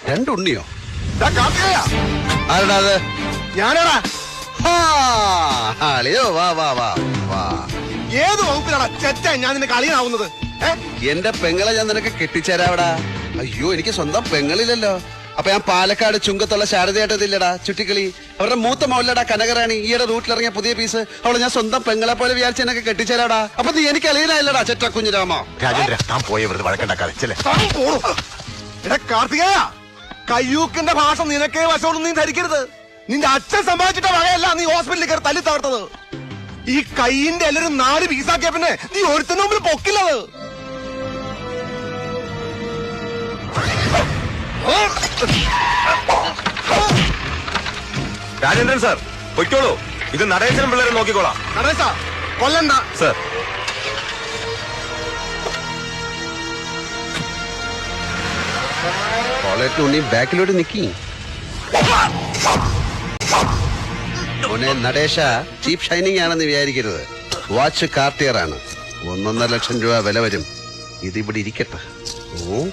രണ്ടുണ്ണിയോ? ആരടാ അത്? ഞാനാടാ. വാ വാ വാ വാ. ഏത് വകുപ്പിലാടാ ചെറ്റ ഞാൻ നിനക്ക് അളിയനാവുന്നത്? എന്റെ പെങ്ങളെ ഞാൻ നിനക്ക് കെട്ടിച്ചേരാവടാ. അയ്യോ, എനിക്ക് സ്വന്തം പെങ്ങളില്ലല്ലോ. അപ്പൊ ഞാൻ പാലക്കാട് ചുങ്കത്തുള്ള ശാരദയായിട്ടതില്ലടാ ചുറ്റിക്കളി. അവരുടെ മൂത്ത മൗലടാ കനകറാണി. ഈയുടെ റൂട്ടിലിറങ്ങിയ പുതിയ പീസ്. അവളെ ഞാൻ സ്വന്തം പെങ്ങളെ പോലെ വിചാരിച്ച് എന്നൊക്കെ കെട്ടിച്ചേരാടാ. അപ്പൊ നീ എനിക്ക് അളിയനായില്ലടാ ചെറ്റ കുഞ്ഞിരാമ. രാജേന്ദ്ര, താൻ പോയ വെറുതെ വഴക്കണ്ടാക്കാതെ. എടാ കാർത്തികേയ, കയ്യൂക്കിന്റെ ഭാഷ നിനക്കേ വശോട് നീ ധരിക്കരുത്. നിന്റെ അച്ഛൻ സമ്പാദിച്ചിട്ട വകയല്ല നീ ഹോസ്പിറ്റലിൽ കയറി തല്ലി തകർത്തത്. ഈ കൈയിന്റെ എല്ലാരും 4 പീസാക്കിയ പിന്നെ നീ ഒരുത്തന്റെ മുമ്പിൽ പൊക്കില്ലത്. രാജേന്ദ്രൻ സാർ പൊയ്ക്കോളൂ. ഇത് നടേശനും പിള്ളേരെ നോക്കിക്കോളാം. നടേശ കൊല്ലണ്ട സാർ. കോളേറ്റ് ഉണ്ണി ബാക്കിലോട്ട് നിക്കി. മോനെ നടേശ, ചീപ്പ് ഷൈനിങ് ആണെന്ന് വിചാരിക്കരുത്. വാച്ച് കാർട്ടിയർ ആണ്. 1.5 ലക്ഷം രൂപ വില വരും. ഇതിവിടെ ഇരിക്കട്ടെ. ഓ